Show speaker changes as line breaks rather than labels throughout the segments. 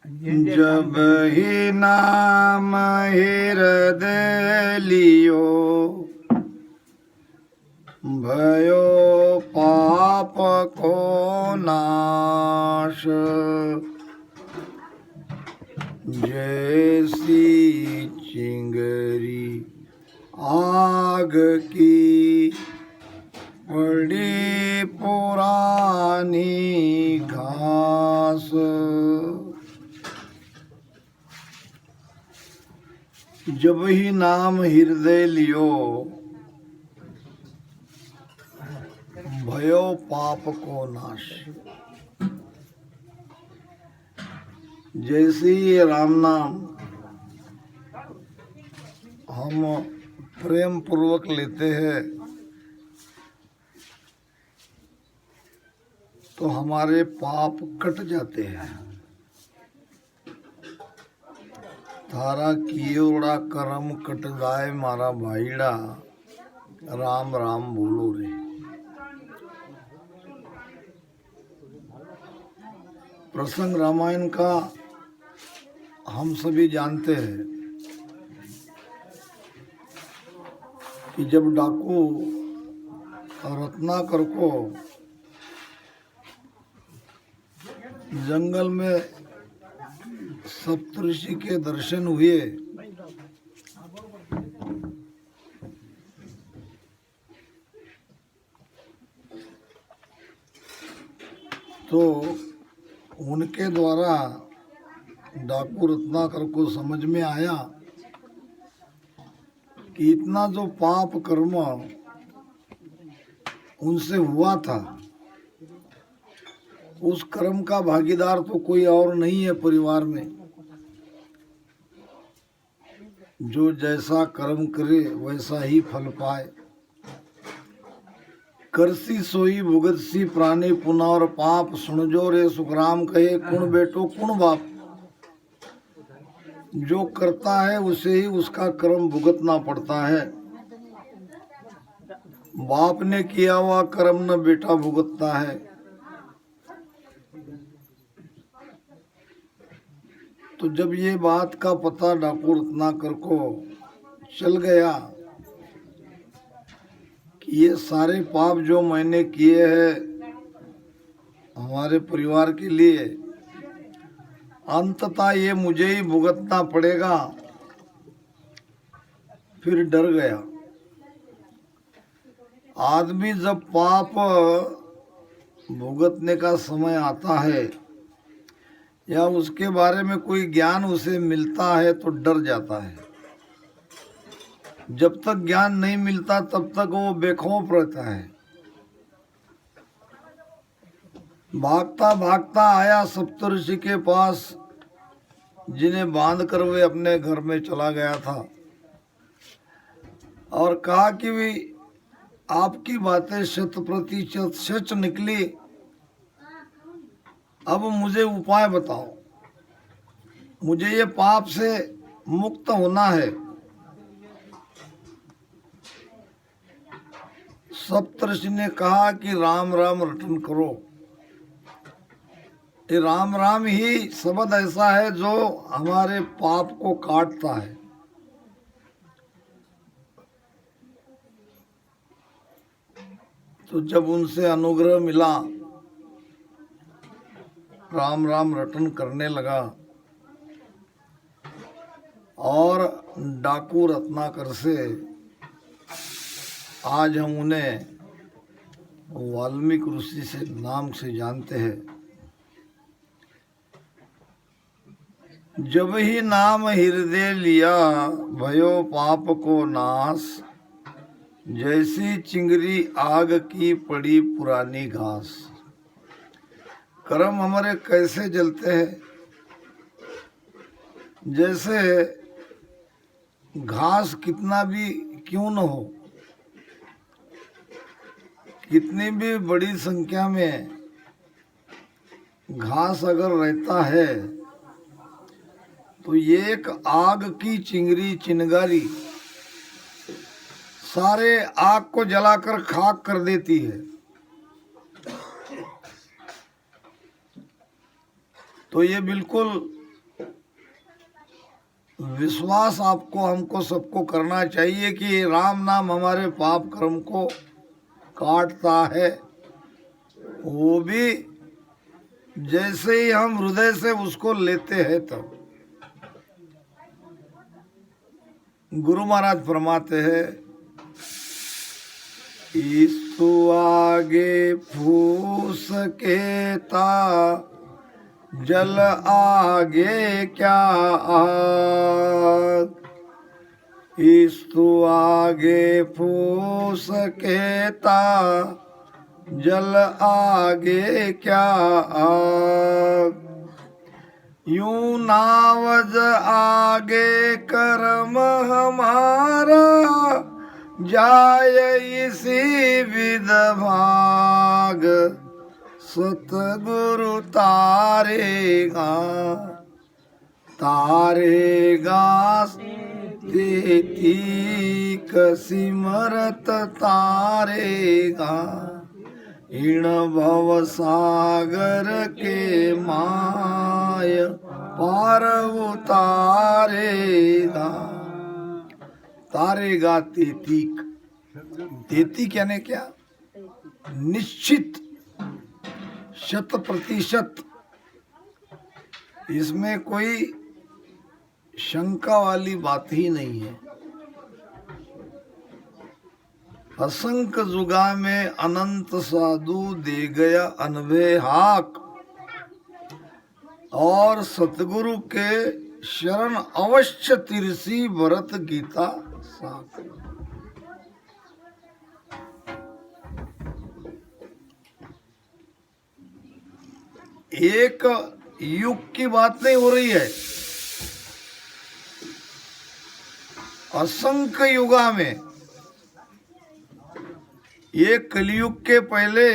जब ही नाम हृदय लियो भयो पाप को नाश। जैसी चिंगरी आग की पड़ी पुरानी घास। जब ही नाम हृदय लियो भयो पाप को नाश। जैसे ये राम नाम हम प्रेम पूर्वक लेते हैं तो हमारे पाप कट जाते हैं। थारा कियोड़ा कर्म कट जाए मारा भाईड़ा, राम राम बोलो रे। प्रसंग रामायण का हम सभी जानते हैं कि जब डाकू रत्नाकर को जंगल में सप्तऋषि के दर्शन हुए तो उनके द्वारा डाकू रत्नाकर को समझ में आया कि इतना जो पाप कर्म उनसे हुआ था उस कर्म का भागीदार तो कोई और नहीं है परिवार में। जो जैसा कर्म करे वैसा ही फल पाए। करसी सोई भुगतसी प्राणी पुना और पाप सुनजो रे सुखराम कहे कुण बेटो कुण बाप। जो करता है उसे ही उसका कर्म भुगतना पड़ता है। बाप ने किया हुआ कर्म न बेटा भुगतता है। तो जब ये बात का पता डाकू रत्नाकर को चल गया कि ये सारे पाप जो मैंने किए हैं हमारे परिवार के लिए अंततः ये मुझे ही भुगतना पड़ेगा, फिर डर गया। आदमी जब पाप भुगतने का समय आता है या उसके बारे में कोई ज्ञान उसे मिलता है तो डर जाता है। जब तक ज्ञान नहीं मिलता तब तक वो बेखौफ रहता है। भागता भागता आया सप्तऋषि के पास जिन्हें बांध कर वे अपने घर में चला गया था और कहा कि भी आपकी बातें 100% सच निकली। अब मुझे उपाय बताओ, मुझे ये पाप से मुक्त होना है। सप्तऋषि ने कहा कि राम राम रटन करो। ये राम राम ही शब्द ऐसा है जो हमारे पाप को काटता है। तो जब उनसे अनुग्रह मिला राम राम रटन करने लगा और डाकू रत्नाकर से आज हम उन्हें वाल्मीकि ऋषि से नाम से जानते हैं। जब ही नाम हृदय लिया भयो पाप को नाश। जैसी चिंगरी आग की पड़ी पुरानी घास। कर्म हमारे कैसे जलते हैं, जैसे घास कितना भी क्यों न हो, कितनी भी बड़ी संख्या में घास अगर रहता है तो ये एक आग की चिंगरी चिंगारी सारे आग को जलाकर खाक कर देती है। तो ये बिल्कुल विश्वास आपको हमको सबको करना चाहिए कि राम नाम हमारे पाप कर्म को काटता है। वो भी जैसे ही हम हृदय से उसको लेते हैं तब। गुरु महाराज फरमाते हैं, ईसु आगे फूस केता, जल आगे क्या आग। ईसु आगे फूस केता, जल आगे क्या आग। यूं नावज आगे कर्म हमारा, जाय इसी विद भाग। सतगुरु तारेगा, तारेगा तेती सिमरत तारेगा। इन भव सागर के माय पार उतारेगा। तारेगा तेतीक। तेतीक यानी क्या? निश्चित, 100%। इसमें कोई शंका वाली बात ही नहीं है। असंख्य जुगा में अनंत साधु दे गया अनभे हाक, और सतगुरु के शरण अवश्य तिरसी भरत गीता साक। एक युग की बात नहीं हो रही है, असंख्य युगा में। ये कलयुग के पहले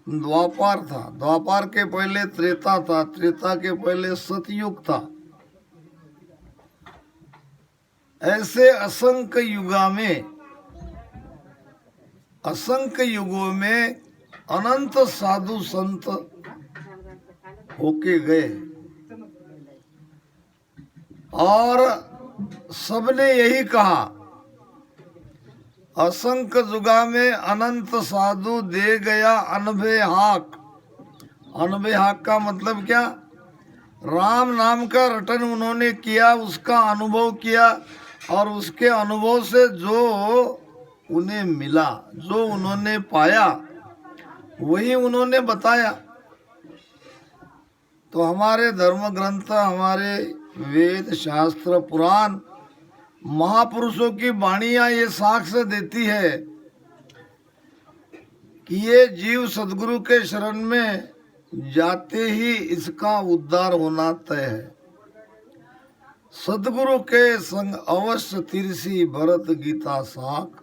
द्वापर था, द्वापर के पहले त्रेता था, त्रेता के पहले सतयुग था। ऐसे असंख्य युगा में, असंख्य युगों में अनंत साधु संत होके गए, और सबने यही कहा, असंख्य जुगा में अनंत साधु दे गया अनभे हाक। अनभे हाक का मतलब क्या? राम नाम का रटन उन्होंने किया, उसका अनुभव किया, और उसके अनुभव से जो उन्हें मिला, जो उन्होंने पाया, वही उन्होंने बताया। तो हमारे धर्म ग्रंथ, हमारे वेद शास्त्र पुराण, महापुरुषों की वाणियां ये साक्ष्य देती है कि ये जीव सदगुरु के शरण में जाते ही इसका उद्धार होना तय है। सदगुरु के संग अवश्य तिरसी भरत गीता साख।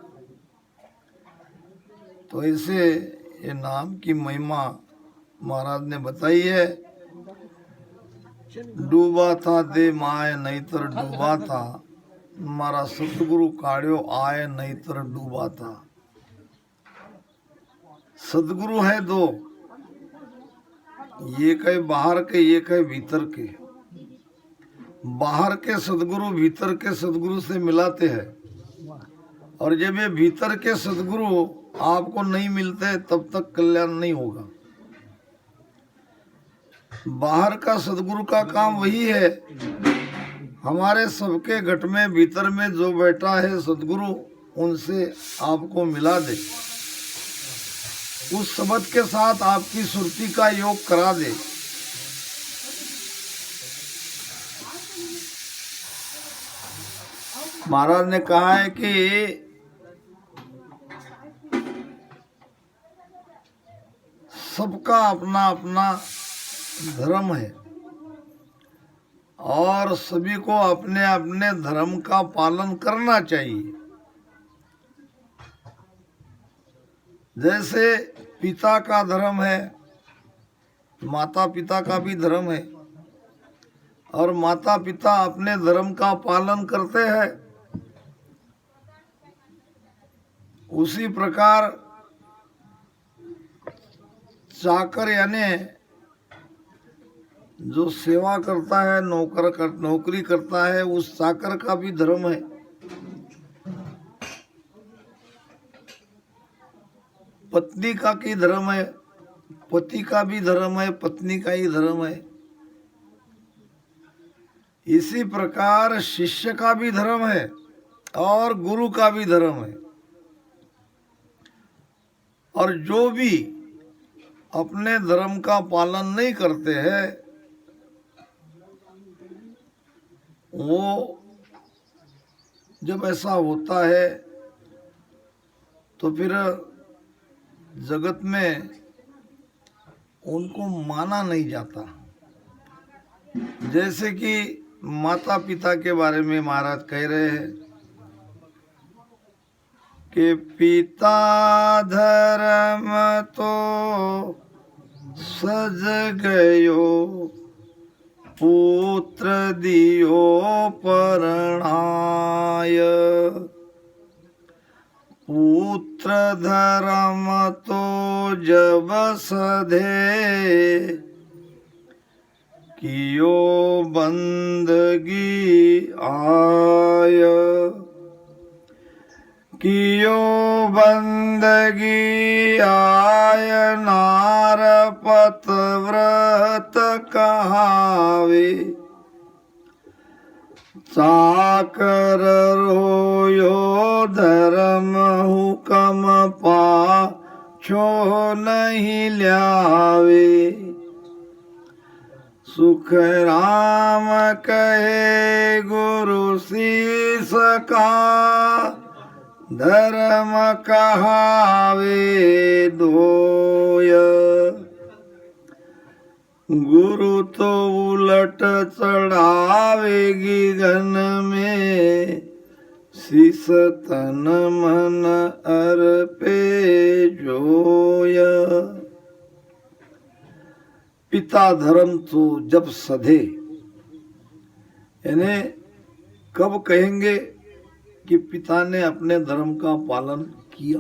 तो ऐसे ये नाम की महिमा महाराज ने बताई है। डूबा था दे माय नहींतर डूबा था, मारा सतगुरु काढ़ियो आए नहींतर डूबा था। सदगुरु है दो, ये कहे बाहर के, ये कहे भीतर के। बाहर के सदगुरु भीतर के सदगुरु से मिलाते हैं, और जब ये भीतर के सदगुरु आपको नहीं मिलते तब तक कल्याण नहीं होगा। बाहर का सदगुरु का काम वही है, हमारे सबके घट में भीतर में जो बैठा है सदगुरु, उनसे आपको मिला दे, उस शब्द के साथ आपकी सुरती का योग करा दे। महाराज ने कहा है कि सबका अपना अपना धर्म है, और सभी को अपने अपने धर्म का पालन करना चाहिए। जैसे पिता का धर्म है, माता पिता का भी धर्म है, और माता पिता अपने धर्म का पालन करते हैं, उसी प्रकार चाकर यानी जो सेवा करता है, नौकरी करता है, उस चाकर का भी धर्म है। पत्नी का भी धर्म है, पति का भी धर्म है, पत्नी का ही धर्म है। इसी प्रकार शिष्य का भी धर्म है और गुरु का भी धर्म है। और जो भी अपने धर्म का पालन नहीं करते हैं, वो जब ऐसा होता है तो फिर जगत में उनको माना नहीं जाता। जैसे कि माता पिता के बारे में महाराज कह रहे हैं कि पिता धर्म तो सज गयो, पुत्र दियो परणाय। पुत्र धर्म तो जब सधे, कियो बंदगी आय। कियो बंदगी आय, नार पतव्रत कहावे। चाकर रोयो धर्म हुकम पाछो नहीं ल्यावे। सुख राम कहे गुरु शीस का, धर्म कहावे दोय। गुरु तो उलट चढ़ावेगी घन में, शीस तन मन अर्पे जोय। पिता धर्म तो जब सधे, यानी कब कहेंगे कि पिता ने अपने धर्म का पालन किया।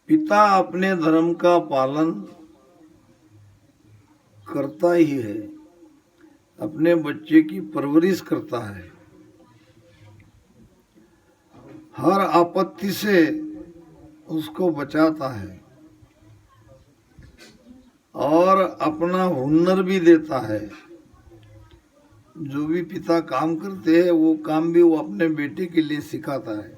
पिता अपने धर्म का पालन करता ही है, अपने बच्चे की परवरिश करता है, हर आपत्ति से उसको बचाता है और अपना हुनर भी देता है। जो भी पिता काम करते हैं वो काम भी वो अपने बेटे के लिए सिखाता है।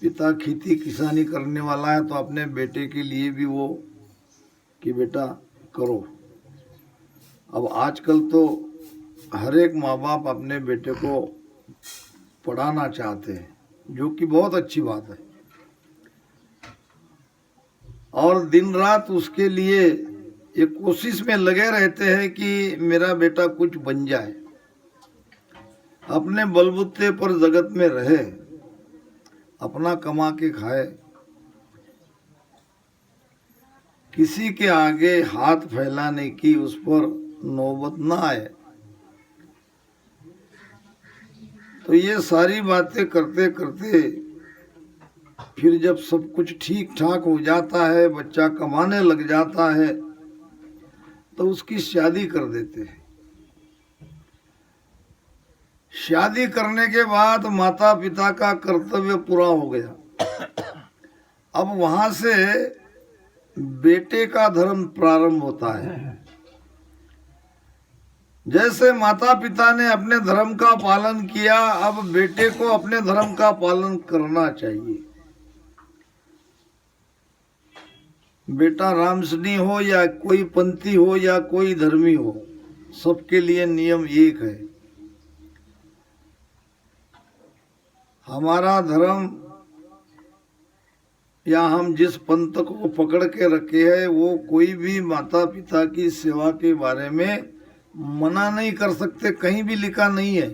पिता खेती किसानी करने वाला है तो अपने बेटे के लिए भी वो कि बेटा करो। अब आजकल तो हर एक माँ बाप अपने बेटे को पढ़ाना चाहते हैं, जो कि बहुत अच्छी बात है, और दिन रात उसके लिए ये कोशिश में लगे रहते हैं कि मेरा बेटा कुछ बन जाए, अपने बलबूते पर जगत में रहे, अपना कमा के खाए, किसी के आगे हाथ फैलाने की उस पर नौबत ना आए। तो ये सारी बातें करते करते फिर जब सब कुछ ठीक ठाक हो जाता है, बच्चा कमाने लग जाता है, तो उसकी शादी कर देते हैं। शादी करने के बाद माता पिता का कर्तव्य पूरा हो गया। अब वहां से बेटे का धर्म प्रारंभ होता है। जैसे माता पिता ने अपने धर्म का पालन किया, अब बेटे को अपने धर्म का पालन करना चाहिए। बेटा रामसनी हो या कोई पंथी हो या कोई धर्मी हो, सबके लिए नियम एक है। हमारा धर्म या हम जिस पंथ को पकड़ के रखे हैं, वो कोई भी माता पिता की सेवा के बारे में मना नहीं कर सकते, कहीं भी लिखा नहीं है।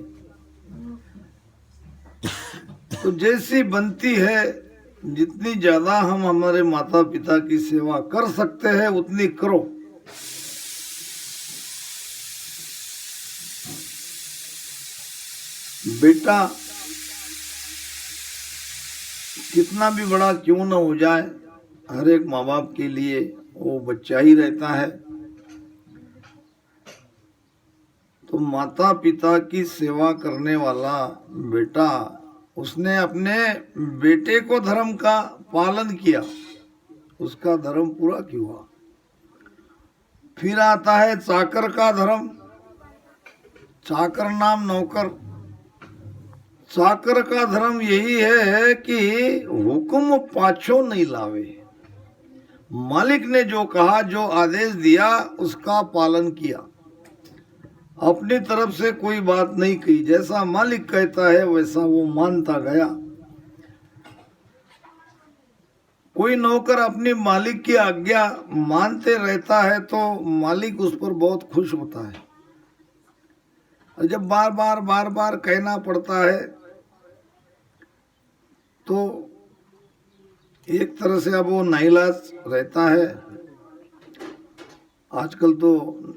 तो जैसी बनती है, जितनी ज्यादा हम हमारे माता पिता की सेवा कर सकते हैं उतनी करो। बेटा कितना भी बड़ा क्यों न हो जाए, हर एक माँ बाप के लिए वो बच्चा ही रहता है। तो माता पिता की सेवा करने वाला बेटा, उसने अपने बेटे को धर्म का पालन किया, उसका धर्म पूरा क्यों हुआ। फिर आता है चाकर का धर्म। चाकर नाम नौकर। चाकर का धर्म यही है कि हुक्म पाछो नहीं लावे। मालिक ने जो कहा, जो आदेश दिया, उसका पालन किया, अपनी तरफ से कोई बात नहीं कही। जैसा मालिक कहता है वैसा वो मानता गया। कोई नौकर अपनी मालिक की आज्ञा मानते रहता है तो मालिक उस पर बहुत खुश होता है। और जब बार बार कहना पड़ता है तो एक तरह से अब वो नाइलाज रहता है। आजकल तो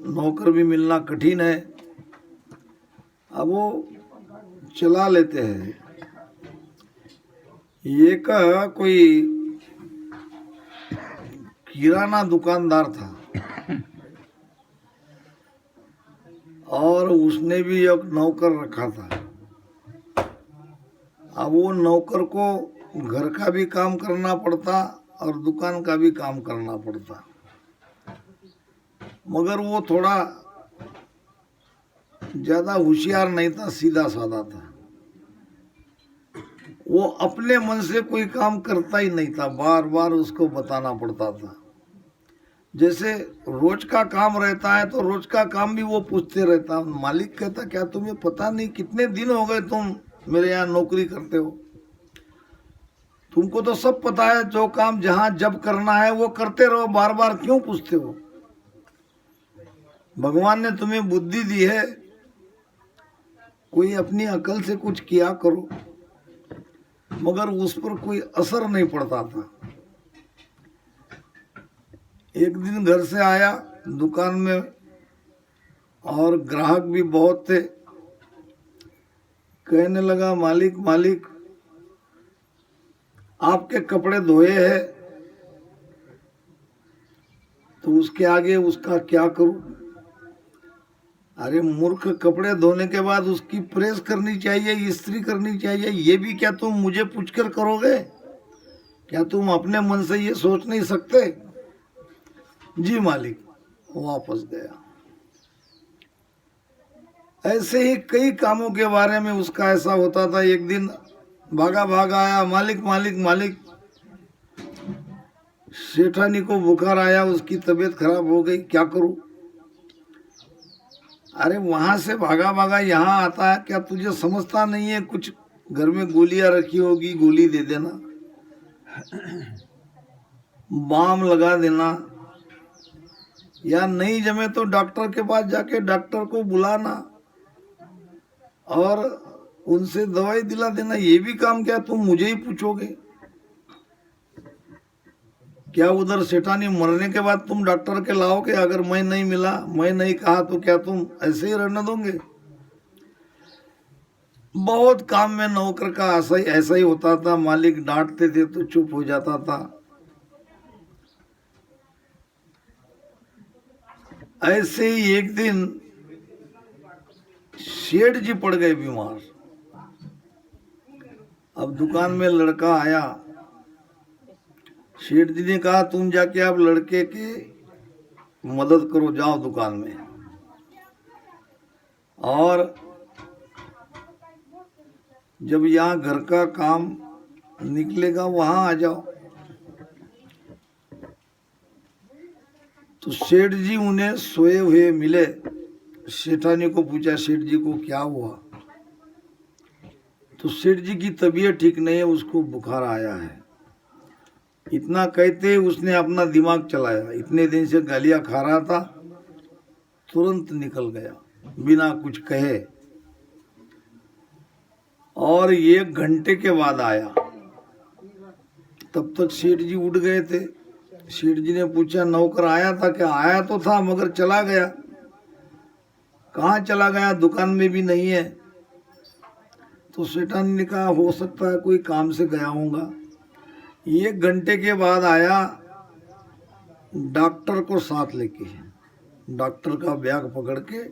नौकर भी मिलना कठिन है, अब वो चला लेते हैं। एक कोई किराना दुकानदार था और उसने भी एक नौकर रखा था। अब वो नौकर को घर का भी काम करना पड़ता और दुकान का भी काम करना पड़ता, मगर वो थोड़ा ज्यादा होशियार नहीं था, सीधा साधा था। वो अपने मन से कोई काम करता ही नहीं था, बार बार उसको बताना पड़ता था। जैसे रोज का काम रहता है तो रोज का काम भी वो पूछते रहता। मालिक कहता, क्या तुम्हें पता नहीं कितने दिन हो गए तुम मेरे यहाँ नौकरी करते हो, तुमको तो सब पता है, जो काम जहां जब करना है वो करते रहो, बार बार क्यों पूछते हो। भगवान ने तुम्हें बुद्धि दी है, कोई अपनी अकल से कुछ किया करो। मगर उस पर कोई असर नहीं पड़ता था। एक दिन घर से आया दुकान में और ग्राहक भी बहुत थे। कहने लगा, मालिक मालिक आपके कपड़े धोए हैं तो उसके आगे उसका क्या करूं। अरे मूर्ख, कपड़े धोने के बाद उसकी प्रेस करनी चाहिए, इस्त्री करनी चाहिए, ये भी क्या तुम मुझे पूछकर करोगे। क्या तुम अपने मन से ये सोच नहीं सकते। जी मालिक, वापस गया। ऐसे ही कई कामों के बारे में उसका ऐसा होता था। एक दिन भागा भागा आया, मालिक मालिक मालिक। सेठानी को बुखार आया, उसकी तबीयत खराब हो गई, क्या करूं। अरे वहां से भागा भागा यहाँ आता है, क्या तुझे समझता नहीं है, कुछ घर में गोलियां रखी होगी, गोली दे देना, बाम लगा देना, या नहीं जमे तो डॉक्टर के पास जाके डॉक्टर को बुलाना और उनसे दवाई दिला देना। ये भी काम क्या तुम मुझे ही पूछोगे। क्या उधर सेठानी मरने के बाद तुम डॉक्टर के लाओगे। अगर मैं नहीं मिला, मैं नहीं कहा तो क्या तुम ऐसे ही रहने दोगे। बहुत काम में नौकर का ऐसा ही होता था। मालिक डांटते थे तो चुप हो जाता था। ऐसे ही एक दिन सेठ जी पड़ गए बीमार। अब दुकान में लड़का आया, सेठ जी ने कहा, तुम जाके आप लड़के की मदद करो, जाओ दुकान में और जब यहाँ घर का काम निकलेगा वहां आ जाओ। तो सेठ जी उन्हें सोए हुए मिले। सेठानी को पूछा, सेठ जी को क्या हुआ। तो सेठ जी की तबीयत ठीक नहीं है, उसको बुखार आया है। इतना कहते उसने अपना दिमाग चलाया। इतने दिन से गालियां खा रहा था, तुरंत निकल गया बिना कुछ कहे। और 1 घंटे के बाद आया। तब तक सेठ जी उठ गए थे। सेठ जी ने पूछा, नौकर आया था क्या। आया तो था मगर चला गया। कहाँ चला गया, दुकान में भी नहीं है। तो सेठानी ने कहा, हो सकता है कोई काम से गया होगा। 1 घंटे के बाद आया, डॉक्टर को साथ लेके, डॉक्टर का बैग पकड़ के,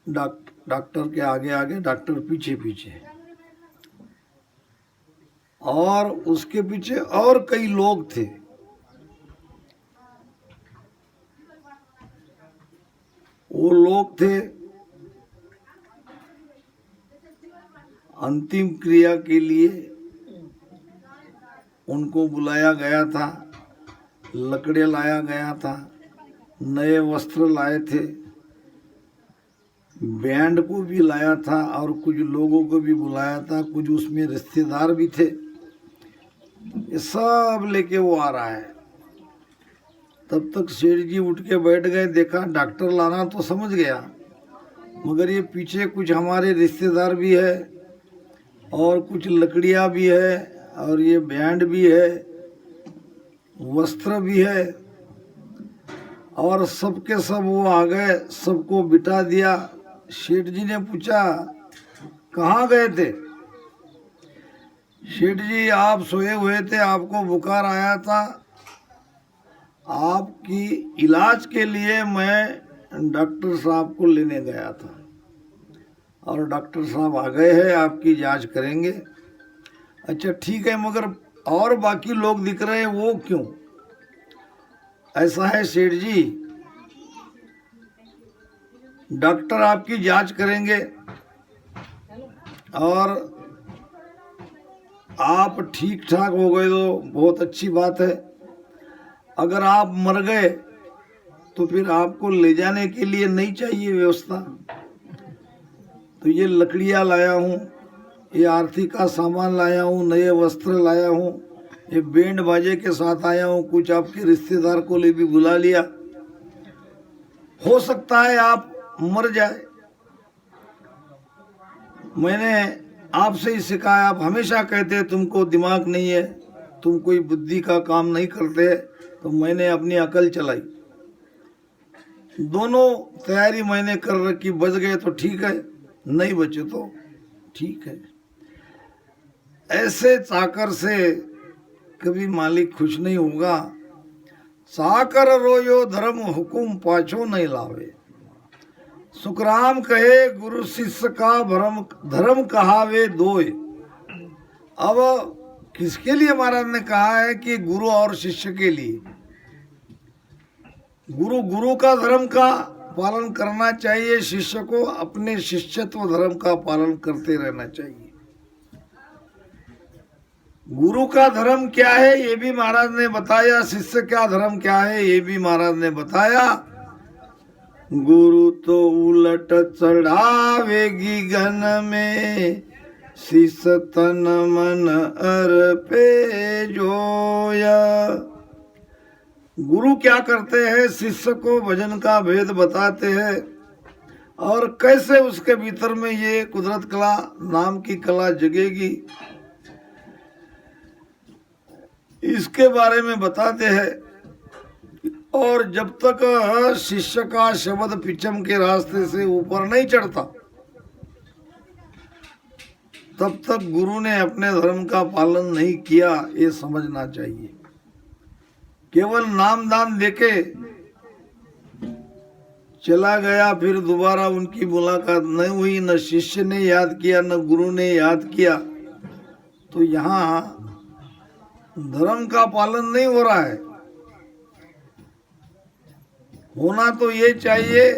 डॉक्टर के आगे आगे, डॉक्टर पीछे पीछे, और उसके पीछे और कई लोग थे। वो लोग थे अंतिम क्रिया के लिए, उनको बुलाया गया था, लकड़े लाया गया था, नए वस्त्र लाए थे, बैंड को भी लाया था, और कुछ लोगों को भी बुलाया था, कुछ उसमें रिश्तेदार भी थे। ये सब लेके वो आ रहा है। तब तक सेठ जी उठ के बैठ गए। देखा डॉक्टर लाना तो समझ गया, मगर ये पीछे कुछ हमारे रिश्तेदार भी है, और कुछ लकड़ियाँ भी है, और ये बैंड भी है, वस्त्र भी है, और सबके सब वो आ गए, सबको बिठा दिया। सेठ जी ने पूछा कहाँ गए थे? सेठ जी आप सोए हुए थे, आपको बुखार आया था, आपकी इलाज के लिए मैं डॉक्टर साहब को लेने गया था, और डॉक्टर साहब आ गए हैं, आपकी जांच करेंगे। अच्छा ठीक है, मगर और बाकी लोग दिख रहे हैं, वो क्यों? ऐसा है सेठ जी, डॉक्टर आपकी जांच करेंगे और आप ठीक ठाक हो गए तो बहुत अच्छी बात है। अगर आप मर गए तो फिर आपको ले जाने के लिए नहीं चाहिए व्यवस्था। तो ये लकड़ियाँ लाया हूँ, ये आरती का सामान लाया हूँ, नए वस्त्र लाया हूँ, ये बैंड बाजे के साथ आया हूँ, कुछ आपके रिश्तेदार को ले भी बुला लिया। हो सकता है आप मर जाए। मैंने आपसे ही सिखाया, आप हमेशा कहते तुमको दिमाग नहीं है, तुम कोई बुद्धि का काम नहीं करते, तो मैंने अपनी अकल चलाई। दोनों तैयारी मैंने कर रखी, बच गए तो ठीक है, नहीं बचे तो ठीक है। ऐसे चाकर से कभी मालिक खुश नहीं होगा। चाकर रोयो धर्म हुकुम पाछो नहीं लावे। सुखराम कहे गुरु शिष्य का धर्म कहावे दोय। अब किसके लिए महाराज ने कहा है कि गुरु और शिष्य के लिए? गुरु का धर्म का पालन करना चाहिए, शिष्य को अपने शिष्यत्व धर्म का पालन करते रहना चाहिए। गुरु का धर्म क्या है ये भी महाराज ने बताया, शिष्य का धर्म क्या है ये भी महाराज ने बताया। गुरु तो उलट चढ़ावेगी गन में, शिष्य तन मन अर्पे जोया। गुरु क्या करते हैं? शिष्य को भजन का भेद बताते हैं, और कैसे उसके भीतर में ये कुदरत कला नाम की कला जगेगी, इसके बारे में बताते हैं। और जब तक शिष्य का शब्द पिचम के रास्ते से ऊपर नहीं चढ़ता, तब तक गुरु ने अपने धर्म का पालन नहीं किया, ये समझना चाहिए। केवल नाम दान देके चला गया, फिर दोबारा उनकी मुलाकात नहीं हुई, न शिष्य ने याद किया न गुरु ने याद किया, तो यहाँ धर्म का पालन नहीं हो रहा है। होना तो ये चाहिए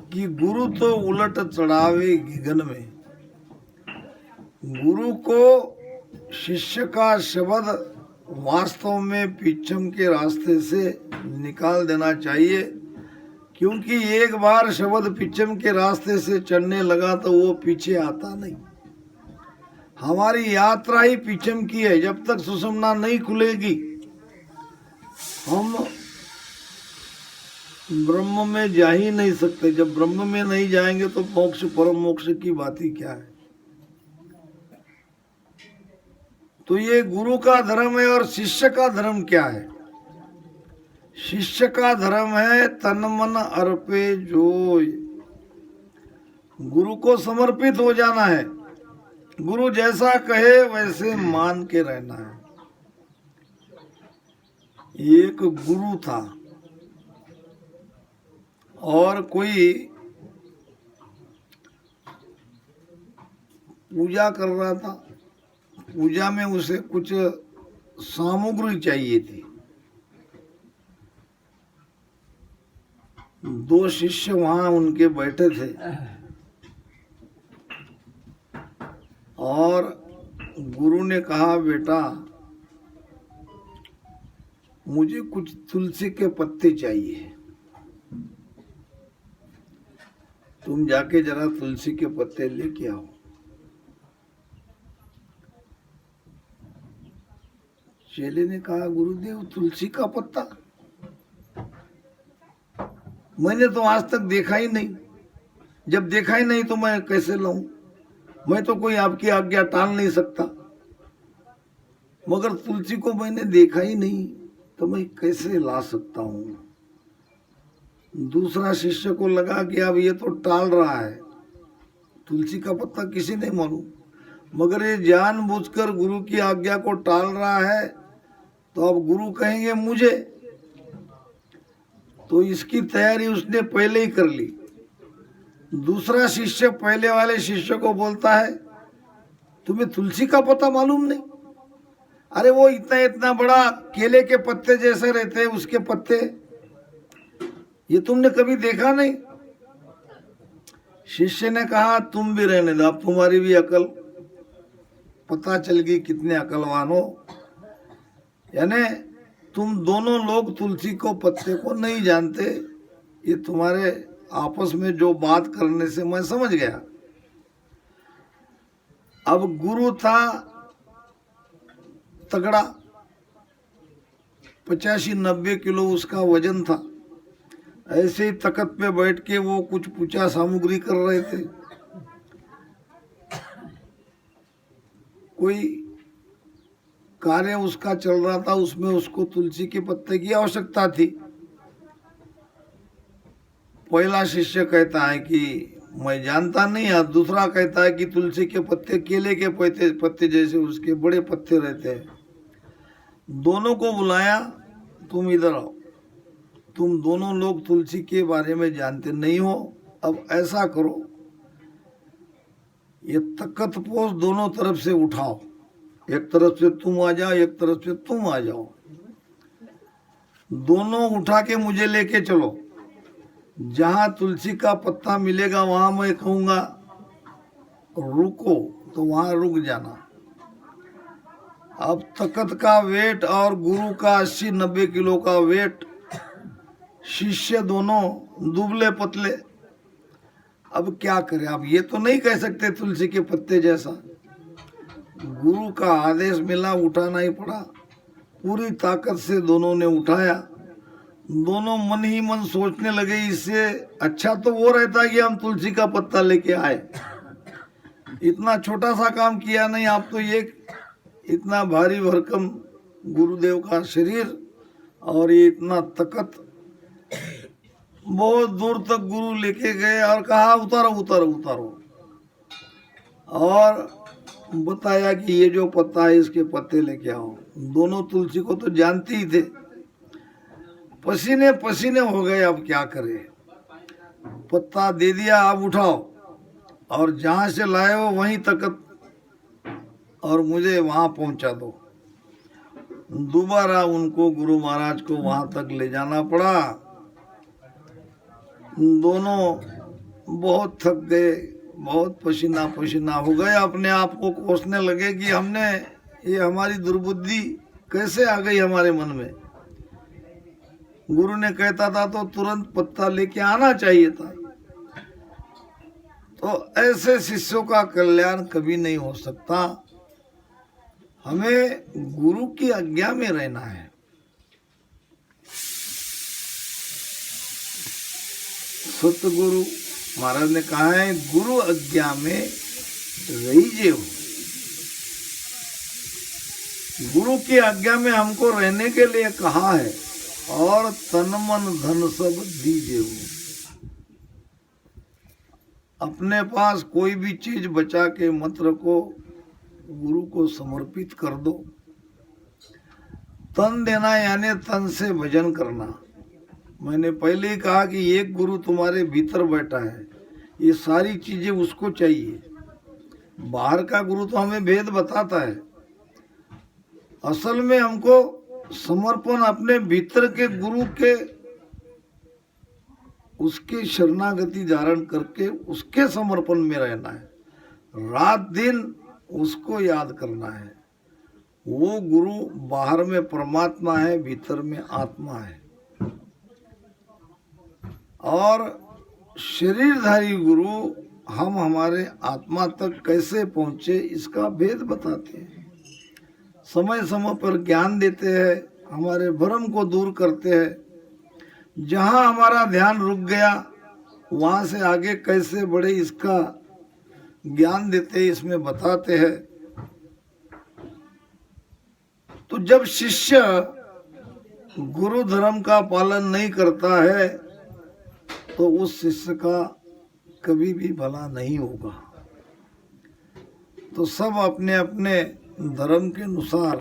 कि गुरु तो उलट चढ़ावे गगन में। गुरु को शिष्य का शब्द वास्तव में पीछम के रास्ते से निकाल देना चाहिए, क्योंकि एक बार शब्द पीछम के रास्ते से चढ़ने लगा तो वो पीछे आता नहीं। हमारी यात्रा ही पीछम की है। जब तक सुषुम्ना नहीं खुलेगी हम ब्रह्म में जा ही नहीं सकते। जब ब्रह्म में नहीं जाएंगे तो मोक्ष परम मोक्ष की बात ही क्या है। तो ये गुरु का धर्म है। और शिष्य का धर्म क्या है? शिष्य का धर्म है तन मन अर्पे जोय। गुरु को समर्पित हो जाना है, गुरु जैसा कहे वैसे मान के रहना है। एक गुरु था और कोई पूजा कर रहा था। पूजा में उसे कुछ सामग्री चाहिए थी। दो शिष्य वहां उनके बैठे थे और गुरु ने कहा, बेटा मुझे कुछ तुलसी के पत्ते चाहिए, तुम जाके जरा तुलसी के पत्ते लेके आओ। चेले ने कहा, गुरुदेव तुलसी का पत्ता मैंने तो आज तक देखा ही नहीं, जब देखा ही नहीं तो मैं कैसे लाऊं? मैं तो कोई आपकी आज्ञा टाल नहीं सकता, मगर तुलसी को मैंने देखा ही नहीं तो मैं कैसे ला सकता हूँ? दूसरा शिष्य को लगा कि अब ये तो टाल रहा है, तुलसी का पत्ता किसी नहीं मालूम, मगर ये जानबूझकर गुरु की आज्ञा को टाल रहा है, तो अब गुरु कहेंगे मुझे, तो इसकी तैयारी उसने पहले ही कर ली। दूसरा शिष्य पहले वाले शिष्य को बोलता है, तुम्हें तुलसी का पत्ता मालूम नहीं? अरे वो इतना इतना बड़ा केले के पत्ते जैसे रहते हैं उसके पत्ते, ये तुमने कभी देखा नहीं? शिष्य ने कहा, तुम भी रहने दो, अब तुम्हारी भी अकल पता चल गई कितने अकलवान हो। यानी तुम दोनों लोग तुलसी को पत्ते को नहीं जानते, ये तुम्हारे आपस में जो बात करने से मैं समझ गया। अब गुरु था तगड़ा, 85-90 किलो उसका वजन था। ऐसे ही तख्त पे बैठ के वो कुछ पूजा सामग्री कर रहे थे। कोई कार्य उसका चल रहा था, उसमें उसको तुलसी के पत्ते की आवश्यकता थी। पहला शिष्य कहता है कि मैं जानता नहीं, और दूसरा कहता है कि तुलसी के पत्ते केले के पत्ते जैसे उसके बड़े पत्ते रहते हैं। दोनों को बुलाया, तुम इधर आओ, तुम दोनों लोग तुलसी के बारे में जानते नहीं हो, अब ऐसा करो, ये तख्त पोष दोनों तरफ से उठाओ, एक तरफ से तुम आ जाओ, एक तरफ से तुम आ जाओ, दोनों उठा के मुझे लेके चलो। जहां तुलसी का पत्ता मिलेगा वहां मैं कहूंगा रुको, तो वहां रुक जाना। अब तख्त का वेट और गुरु का 80-90 किलो का वेट, शिष्य दोनों दुबले पतले। अब क्या करें? अब ये तो नहीं कह सकते तुलसी के पत्ते जैसा, गुरु का आदेश मिला, उठाना ही पड़ा। पूरी ताकत से दोनों ने उठाया। दोनों मन ही मन सोचने लगे, इससे अच्छा तो वो रहता कि हम तुलसी का पत्ता लेके आए, इतना छोटा सा काम किया नहीं। आप तो ये इतना भारी भरकम गुरुदेव का शरीर और ये इतना तख्त, बहुत दूर तक गुरु लेके गए और कहा उतारो उतारो उतारो, और बताया कि ये जो पत्ता है इसके पत्ते लेके आओ। दोनों तुलसी को तो जानते ही थे, पसीने पसीने हो गए। अब क्या करें? पत्ता दे दिया, अब उठाओ और जहां से लाए हो वहीं तक और मुझे वहां पहुंचा दो। दोबारा उनको गुरु महाराज को वहां तक ले जाना पड़ा। दोनों बहुत थक गए, बहुत पसीना पसीना हो गए, अपने आप को कोसने लगे कि हमने, ये हमारी दुर्बुद्धि कैसे आ गई हमारे मन में। गुरु ने कहता था तो तुरंत पत्ता लेके आना चाहिए था। तो ऐसे शिष्यों का कल्याण कभी नहीं हो सकता। हमें गुरु की आज्ञा में रहना है। सतगुरु महाराज ने कहा है, गुरु आज्ञा में रहिए हो। गुरु की आज्ञा में हमको रहने के लिए कहा है, और तन मन धन सब दीजिए हो। अपने पास कोई भी चीज बचा के मत रखो, गुरु को समर्पित कर दो। तन देना यानी तन से भजन करना। मैंने पहले ही कहा कि एक गुरु तुम्हारे भीतर बैठा है, ये सारी चीजें उसको चाहिए। बाहर का गुरु तो हमें भेद बताता है, असल में हमको समर्पण अपने भीतर के गुरु के उसके शरणागति धारण करके उसके समर्पण में रहना है, रात दिन उसको याद करना है। वो गुरु बाहर में परमात्मा है, भीतर में आत्मा है। और शरीरधारी गुरु हम हमारे आत्मा तक कैसे पहुंचे इसका भेद बताते हैं, समय समय पर ज्ञान देते हैं, हमारे भ्रम को दूर करते हैं। जहां हमारा ध्यान रुक गया वहां से आगे कैसे बढ़े इसका ज्ञान देते हैं, इसमें बताते हैं। तो जब शिष्य गुरु धर्म का पालन नहीं करता है तो उस शिष्य का कभी भी भला नहीं होगा। तो सब अपने अपने धर्म के अनुसार